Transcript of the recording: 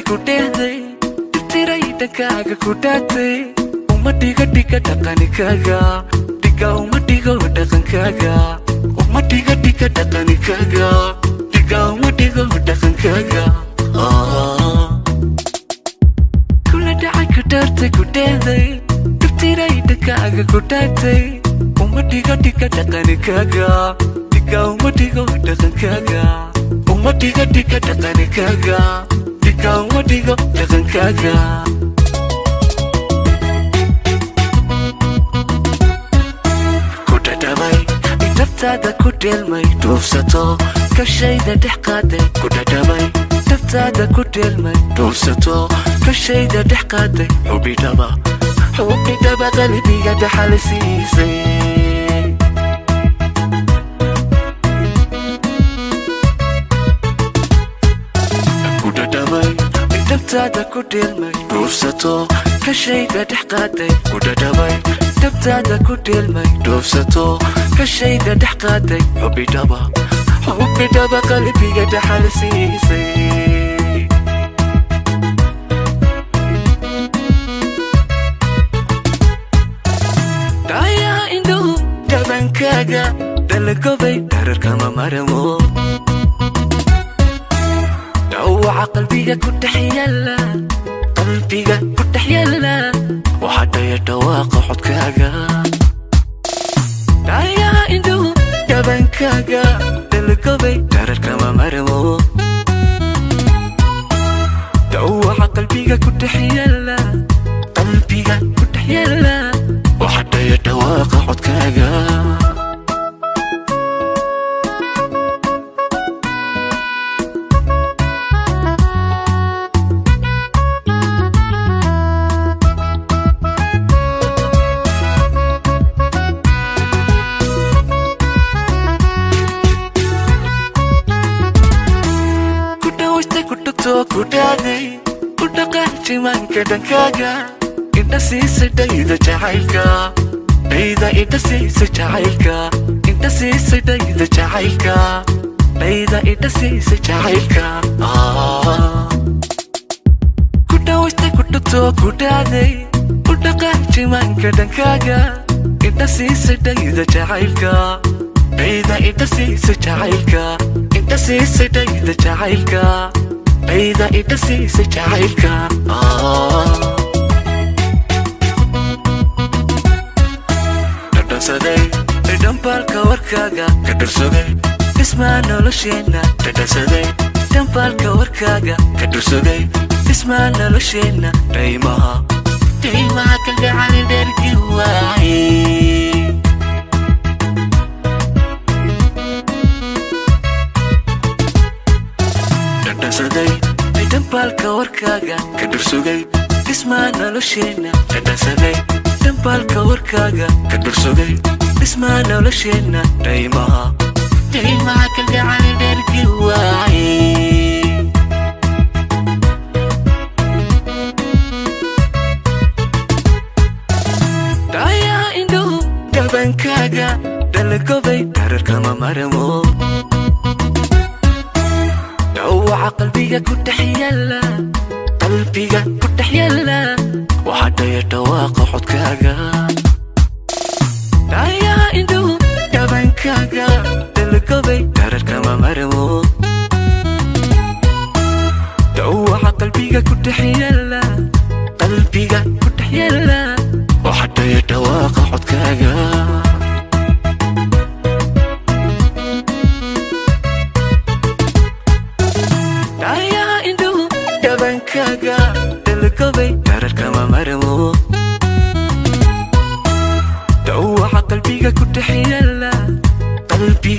kudehday tiray dakaga kudate umadiga diga dhaqanikaga diga umadiga dhaqankaga umadiga diga dhaqanikaga diga umadiga dhaqankaga kula dhacay kudarte kudehday tiray dakaga kudate umadiga diga dhaqanikaga diga umadiga dhaqankaga umadiga diga dhaqanikaga diga umadiga dhaqankaga kudadamay intabtada kudelmay dhufsato kashayda dhexqaaday kudadamay intabtada kudelmay dhufsato kashayda dhexqaaday hubidaba qalbiga dhaxalsiisay تبتعد كدلمي دوفستو كشيدا دحقاتي وددبي تبتعد كدلمي دوفستو كشيدا دحقاتي حبي دبا قلبي قد حالسيسي دايا اندو دبن كاغا دلقبي دارر كما مرمو دوع قلبي كنت حيلا قلبي كنت حيلا وحتى يتواقع حدكاغا دايا اندو دبن كاغا دلقبي دارر كما مرمو دوع قلبي كنت حيلا قلبي كنت حيلا وحتى يتواقع حدكاغا kudadey kudaqaanti manka dhankaaga inta siisa dhayda jacaylka dhayda inta siisa jacaylka inta siisa dhayda jacaylka dhayda inta siisa jacaylka kudawasta kudugto kudadey kudaqaanti manka dhankaaga inta siisa dhayda jacaylka dhayda inta siisa jacaylka inta siisa dhayda jacaylka أيضا إتسيس جعيلك تدسدي دمبالك وركاغا كدرسدي اسمع نولشينا تدسدي دمبالك وركاغا كدرسدي اسمع نولشينا دايما كلقى على درقي واعي تدسدي دمبالك وركاغا كدرسدي اسمع نولشينا تدسدي دمبالك وركاغا كدرسدي اسمع نولشينا دايما كلقى على درقي واعي دايا اندو دبن كاغا دلقبي دارر كما مرمو دوع قلبي كنت حيلا قلبي كنت حيلا وحتى يتواقع حدكاغا دايا اندو دبن كاغا دلقبي دارر كما مرمو دوع قلبي كنت حيلا قلبي كنت حيلا وحتى يتواقع حدكاغا كاغا دلقبي دارر كما مرمو دوع قلبي كنت حيلا قلبي